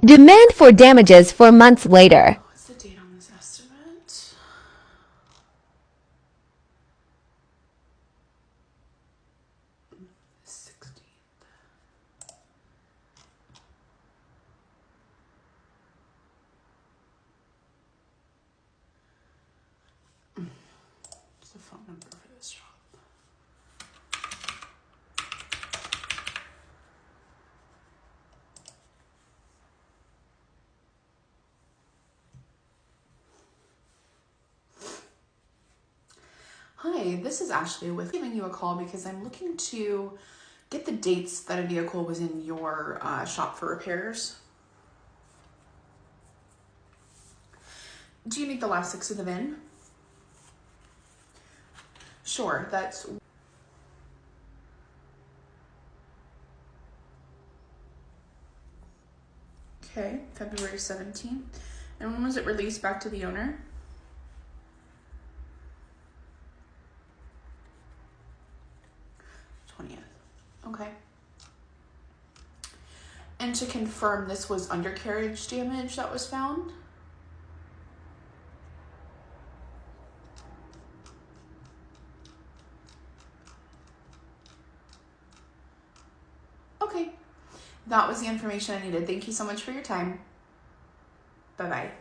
Demand for damages 4 months later. What's the date on this estimate? The 16th. What's the phone number for this shop? Hi, this is Ashley with giving you a call because I'm looking to get the dates that a vehicle was in your shop for repairs. Do you need the last 6 of the VIN? Sure, that's okay, February 17th. And when was it released back to the owner? 20th. Okay. And to confirm, this was undercarriage damage that was found? Okay. That was the information I needed. Thank you so much for your time. Bye-bye.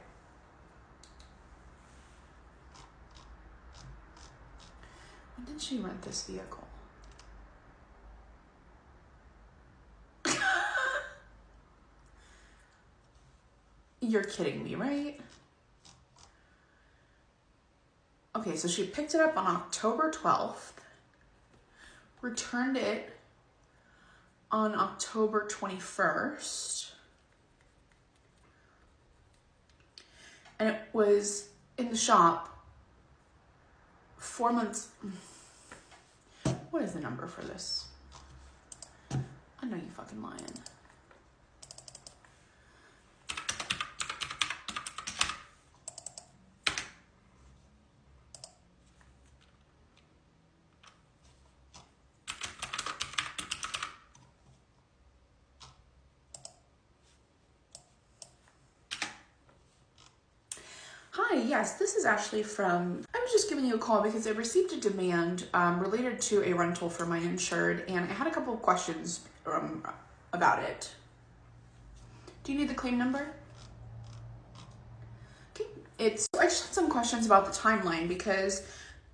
When did she rent this vehicle? You're kidding me, right? Okay, so she picked it up on October 12th, returned it on October 21st, and it was in the shop 4 months. What is the number for this? I know you fucking lying. Hi, yes, this is Ashley from, I was just giving you a call because I received a demand related to a rental for my insured, and I had a couple of questions about it. Do you need the claim number? Okay, I just had some questions about the timeline because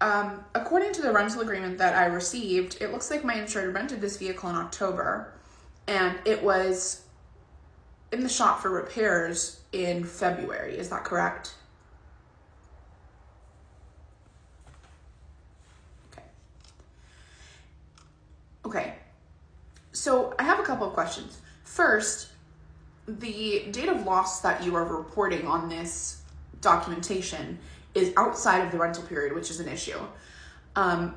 according to the rental agreement that I received, it looks like my insured rented this vehicle in October, and it was in the shop for repairs in February. Is that correct? Okay, so I have a couple of questions. First, the date of loss that you are reporting on this documentation is outside of the rental period, which is an issue. And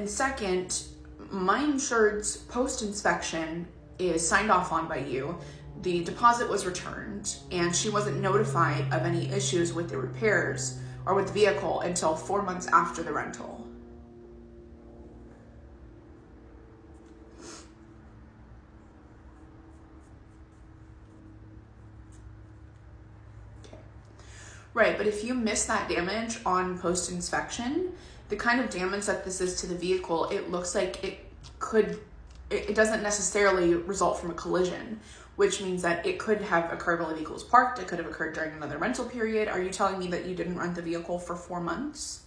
second, my insured's post-inspection is signed off on by you. The deposit was returned, and she wasn't notified of any issues with the repairs or with the vehicle until 4 months after the rental. Right, but if you miss that damage on post-inspection, the kind of damage that this is to the vehicle, it looks like it doesn't necessarily result from a collision, which means that it could have occurred while the vehicle was parked, it could have occurred during another rental period. Are you telling me that you didn't rent the vehicle for 4 months?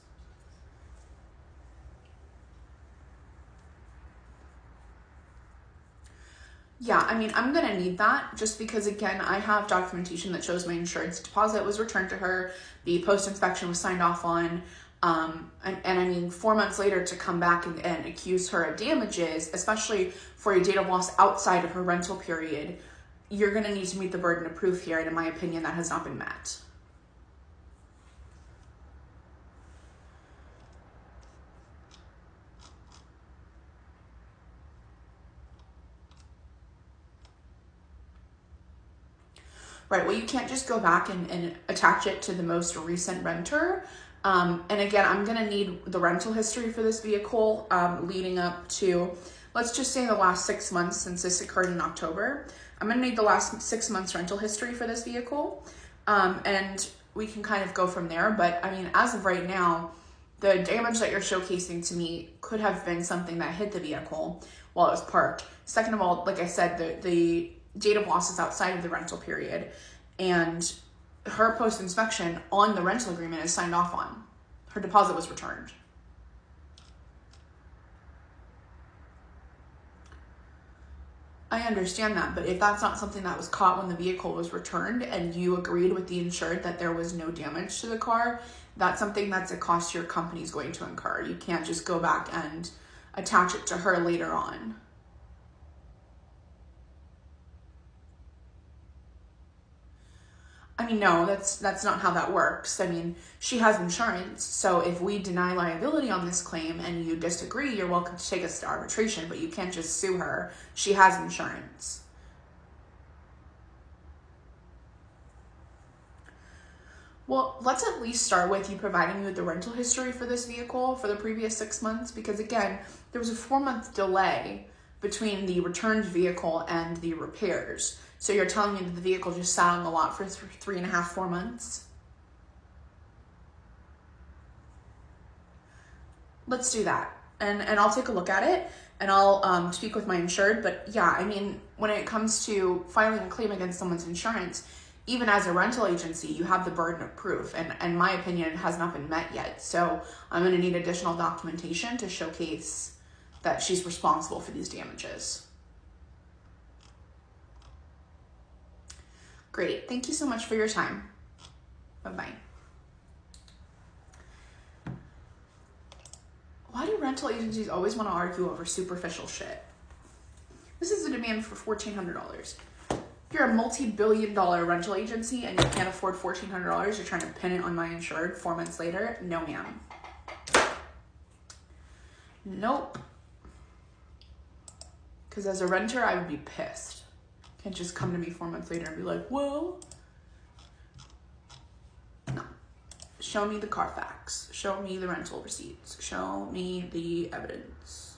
Yeah, I mean, I'm gonna need that just because, again, I have documentation that shows my insured's deposit was returned to her, the post-inspection was signed off on, and I mean, 4 months later to come back and accuse her of damages, especially for a date of loss outside of her rental period, you're gonna need to meet the burden of proof here, and in my opinion, that has not been met. Right, well, you can't just go back and attach it to the most recent renter. And again, I'm gonna need the rental history for this vehicle leading up to, let's just say the last 6 months since this occurred in October. I'm going to need the last 6 months rental history for this vehicle. And we can kind of go from there. But I mean, as of right now, the damage that you're showcasing to me could have been something that hit the vehicle while it was parked. Second of all, like I said, the date of loss is outside of the rental period, and her post-inspection on the rental agreement is signed off on. Her deposit was returned. I understand that, but if that's not something that was caught when the vehicle was returned and you agreed with the insured that there was no damage to the car, that's something that's a cost your company's going to incur. You can't just go back and attach it to her later on. I mean, no, that's not how that works. I mean, she has insurance, so if we deny liability on this claim and you disagree, you're welcome to take us to arbitration, but you can't just sue her. She has insurance. Well, let's at least start with you providing me with the rental history for this vehicle for the previous 6 months, because again, there was a 4-month delay between the returned vehicle and the repairs. So you're telling me that the vehicle just sat on the lot for 3.5, 4 months? Let's do that. And I'll take a look at it, and I'll speak with my insured. But yeah, I mean, when it comes to filing a claim against someone's insurance, even as a rental agency, you have the burden of proof. And in my opinion, it has not been met yet. So I'm going to need additional documentation to showcase that she's responsible for these damages. Great. Thank you so much for your time. Bye-bye. Why do rental agencies always want to argue over superficial shit? This is a demand for $1,400. If you're a multi-billion-dollar rental agency and you can't afford $1,400, you're trying to pin it on my insured 4 months later? No, ma'am. Nope. Because as a renter, I would be pissed. Can't just come to me 4 months later and be like, well, no. Show me the Carfax. Show me the rental receipts. Show me the evidence.